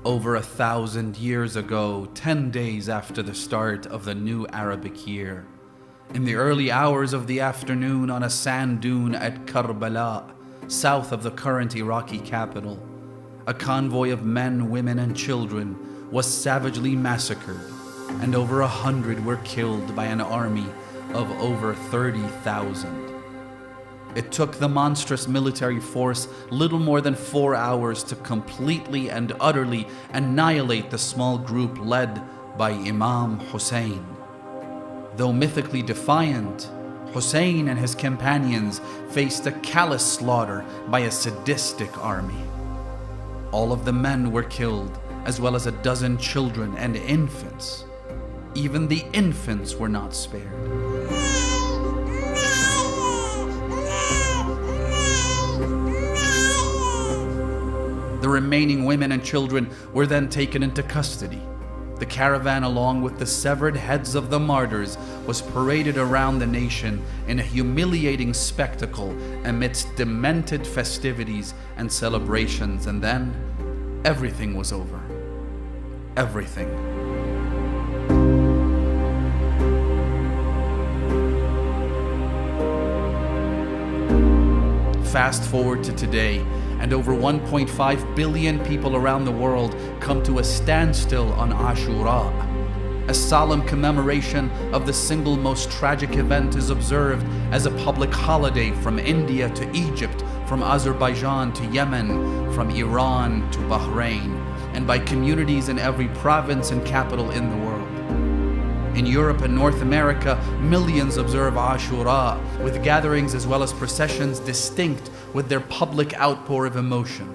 Over 1,000 years ago, 10 days after the start of the new Arabic year, in the early hours of the afternoon on a sand dune at Karbala, south of the current Iraqi capital, a convoy of men, women, and children was savagely massacred, and over 100 were killed by an army of over 30,000. It took the monstrous military force little more than 4 hours to completely and utterly annihilate the small group led by Imam Hussain. Though mythically defiant, Hussain and his companions faced a callous slaughter by a sadistic army. All of the men were killed, as well as a dozen children and infants. Even the infants were not spared. The remaining women and children were then taken into custody. The caravan, along with the severed heads of the martyrs, was paraded around the nation in a humiliating spectacle amidst demented festivities and celebrations, and then everything was over. Everything. Fast forward to today, and over 1.5 billion people around the world come to a standstill on Ashura. A solemn commemoration of the single most tragic event is observed as a public holiday from India to Egypt, from Azerbaijan to Yemen, from Iran to Bahrain, and by communities in every province and capital in the world. In Europe and North America, millions observe Ashura, with gatherings as well as processions distinct with their public outpour of emotion.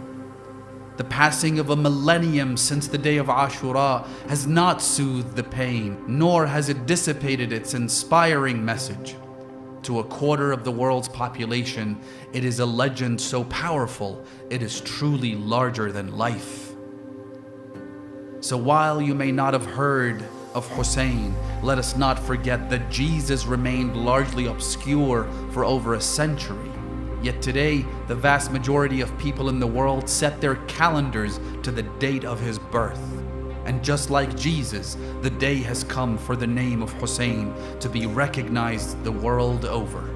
The passing of a millennium since the day of Ashura has not soothed the pain, nor has it dissipated its inspiring message. To a quarter of the world's population, it is a legend so powerful, it is truly larger than life. So while you may not have heard of Hussain, let us not forget that Jesus remained largely obscure for over a century. Yet today, the vast majority of people in the world set their calendars to the date of his birth. And just like Jesus, the day has come for the name of Hussain to be recognized the world over.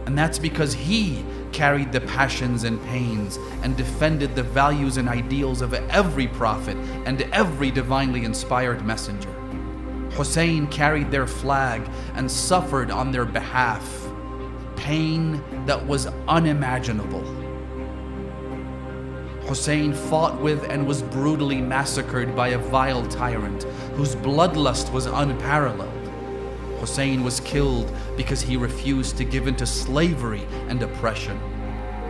And that's because he carried the passions and pains and defended the values and ideals of every prophet and every divinely inspired messenger. Hussain carried their flag and suffered on their behalf pain that was unimaginable. Hussain fought with and was brutally massacred by a vile tyrant whose bloodlust was unparalleled. Hussain was killed because he refused to give in to slavery and oppression.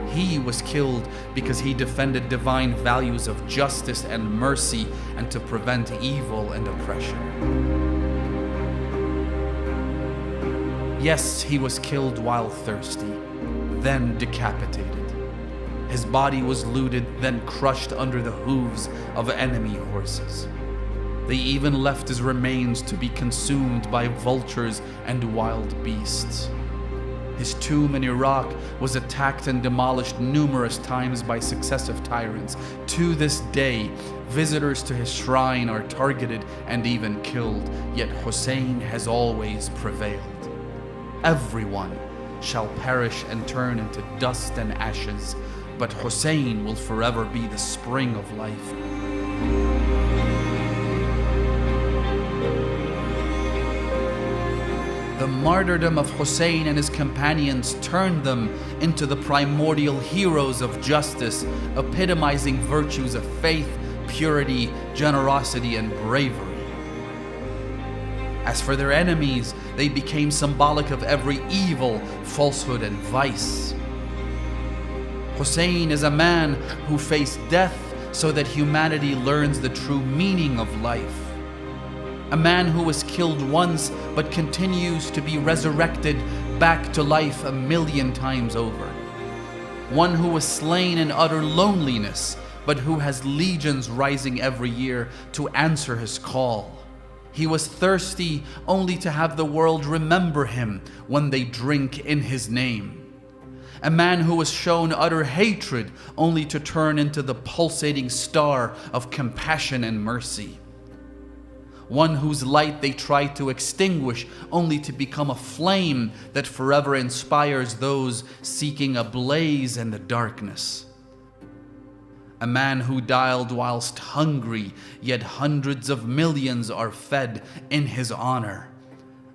He was killed because he defended divine values of justice and mercy and to prevent evil and oppression. Yes, he was killed while thirsty, then decapitated. His body was looted, then crushed under the hooves of enemy horses. They even left his remains to be consumed by vultures and wild beasts. His tomb in Iraq was attacked and demolished numerous times by successive tyrants. To this day, visitors to his shrine are targeted and even killed, yet Hussain has always prevailed. Everyone shall perish and turn into dust and ashes, but Hussain will forever be the spring of life. The martyrdom of Hussain and his companions turned them into the primordial heroes of justice, epitomizing virtues of faith, purity, generosity, and bravery. As for their enemies, they became symbolic of every evil, falsehood, and vice. Hussain is a man who faced death so that humanity learns the true meaning of life. A man who was killed once but continues to be resurrected back to life 1,000,000 times over. One who was slain in utter loneliness, but who has legions rising every year to answer his call. He was thirsty only to have the world remember him when they drink in his name. A man who was shown utter hatred only to turn into the pulsating star of compassion and mercy. One whose light they tried to extinguish only to become a flame that forever inspires those seeking a blaze in the darkness. A man who died whilst hungry, yet hundreds of millions are fed in his honor.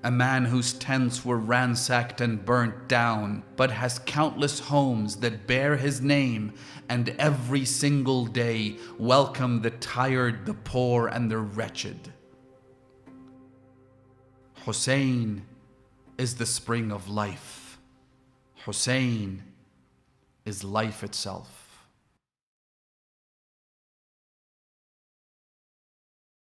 A man whose tents were ransacked and burnt down, but has countless homes that bear his name, and every single day welcome the tired, the poor, and the wretched. Hussain is the spring of life. Hussain is life itself.